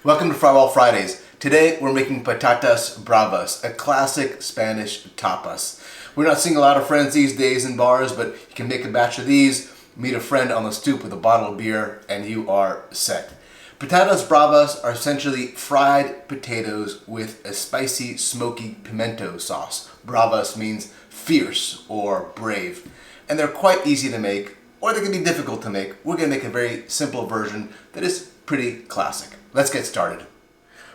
Welcome to Frywall Fridays. Today we're making patatas bravas, a classic Spanish tapas. We're not seeing a lot of friends these days in bars, but you can make a batch of these, meet a friend on the stoop with a bottle of beer, and you are set. Patatas bravas are essentially fried potatoes with a spicy, smoky pimento sauce. Bravas means fierce or brave. And they're quite easy to make, or they can be difficult to make. We're going to make a very simple version that is pretty classic. Let's get started.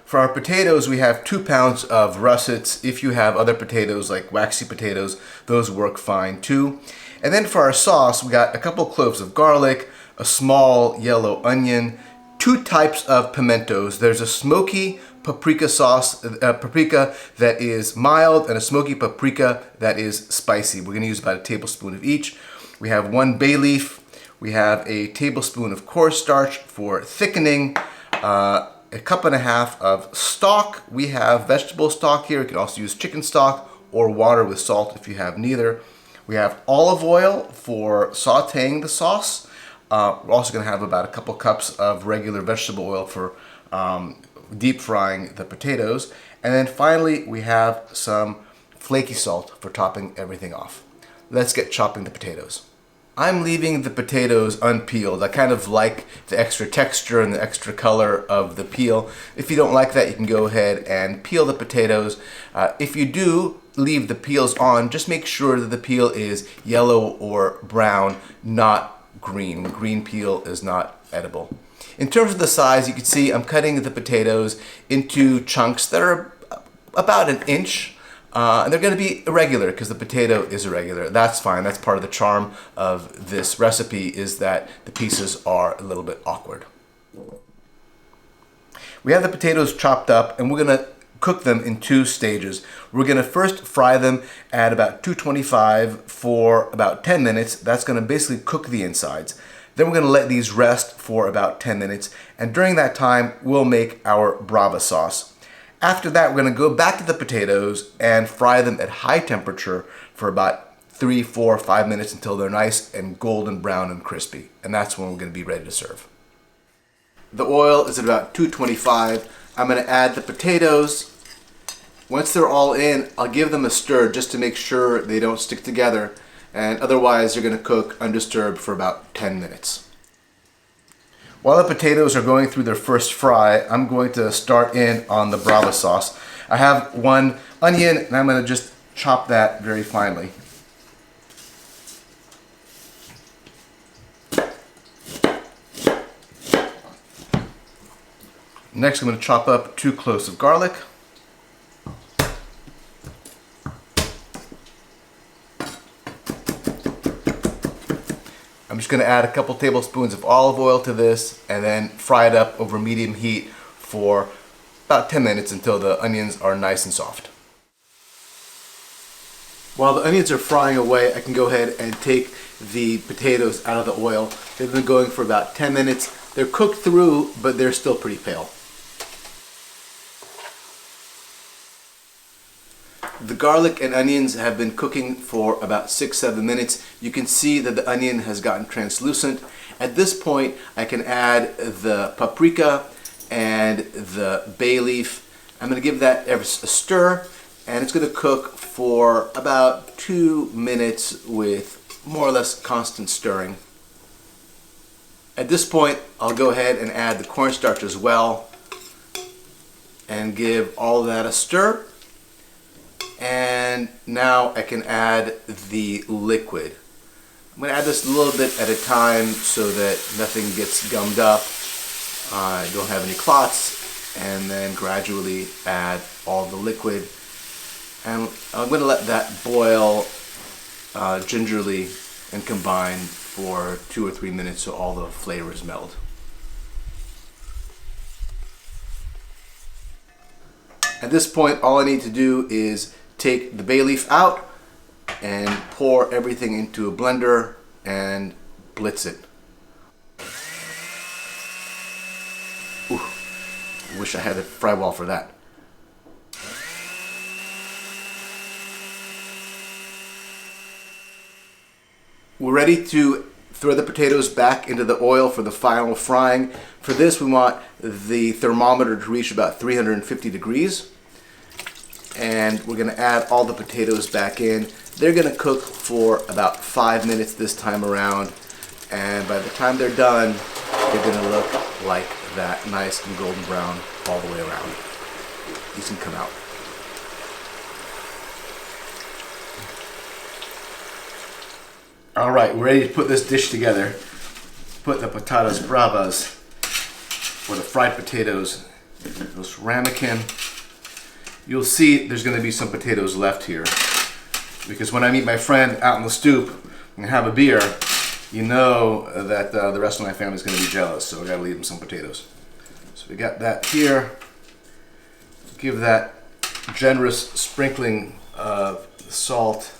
For our potatoes, we have 2 pounds of russets. If you have other potatoes like waxy potatoes, those work fine too. And then for our sauce, we got a couple cloves of garlic, a small yellow onion, 2 types of pimentos. There's a smoky paprika sauce, paprika that is mild, and a smoky paprika that is spicy. We're going to use about a tablespoon of each. We have 1 bay leaf. We have a tablespoon of cornstarch for thickening. A cup and a half of stock. We have vegetable stock here. You can also use chicken stock or water with salt if you have neither. We have olive oil for sauteing the sauce. We're also going to have about a couple cups of regular vegetable oil for deep frying the potatoes. And then finally, we have some flaky salt for topping everything off. Let's get chopping the potatoes. I'm leaving the potatoes unpeeled. I kind of like the extra texture and the extra color of the peel. If you don't like that, you can go ahead and peel the potatoes. If you do leave the peels on, just make sure that the peel is yellow or brown, not green. Green peel is not edible. In terms of the size, you can see I'm cutting the potatoes into chunks that are about 1 inch. And they're going to be irregular because the potato is irregular. That's fine. That's part of the charm of this recipe, is that the pieces are a little bit awkward. We have the potatoes chopped up, and we're going to cook them in 2 stages. We're going to first fry them at about 225 for about 10 minutes. That's going to basically cook the insides. Then we're going to let these rest for about 10 minutes. And during that time, we'll make our brava sauce. After that, we're going to go back to the potatoes and fry them at high temperature for about 3, 4, 5 minutes until they're nice and golden brown and crispy. And that's when we're going to be ready to serve. The oil is at about 225. I'm going to add the potatoes. Once they're all in, I'll give them a stir just to make sure they don't stick together. And otherwise, they're going to cook undisturbed for about 10 minutes. While the potatoes are going through their first fry, I'm going to start in on the brava sauce. I have 1 onion, and I'm going to just chop that very finely. Next, I'm going to chop up 2 cloves of garlic. I'm just going to add a couple tablespoons of olive oil to this and then fry it up over medium heat for about 10 minutes until the onions are nice and soft. While the onions are frying away, I can go ahead and take the potatoes out of the oil. They've been going for about 10 minutes. They're cooked through, but they're still pretty pale. The garlic and onions have been cooking for about 6-7 minutes. You can see that the onion has gotten translucent. At this point, I can add the paprika and the bay leaf. I'm going to give that a stir, and it's going to cook for about 2 minutes with more or less constant stirring. At this point, I'll go ahead and add the cornstarch as well and give all of that a stir. And now I can add the liquid. I'm going to add this a little bit at a time so that nothing gets gummed up. I don't have any clots. And then gradually add all the liquid. And I'm going to let that boil gingerly and combine for 2 or 3 minutes so all the flavors meld. At this point, all I need to do is take the bay leaf out and pour everything into a blender and blitz it. Ooh, I wish I had a Frywall for that. We're ready to Throw the potatoes back into the oil for the final frying. For this, we want the thermometer to reach about 350 degrees. And we're gonna add all the potatoes back in. They're gonna cook for about 5 minutes this time around. And by the time they're done, they're gonna look like that, nice and golden brown all the way around. These can come out. All right, we're ready to put this dish together. Put the patatas bravas, or the fried potatoes, those ramekin. You'll see there's gonna be some potatoes left here, because when I meet my friend out on the stoop and have a beer, you know that the rest of my family's gonna be jealous, so I gotta leave them some potatoes. So we got that here. Give that generous sprinkling of salt,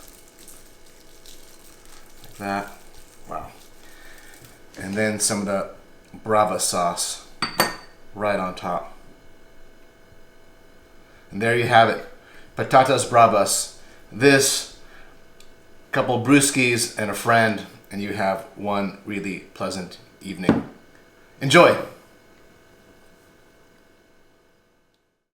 like that. Wow. And then some of the brava sauce right on top. And there you have it, patatas bravas. This, couple brewskis and a friend, and you have one really pleasant evening. Enjoy!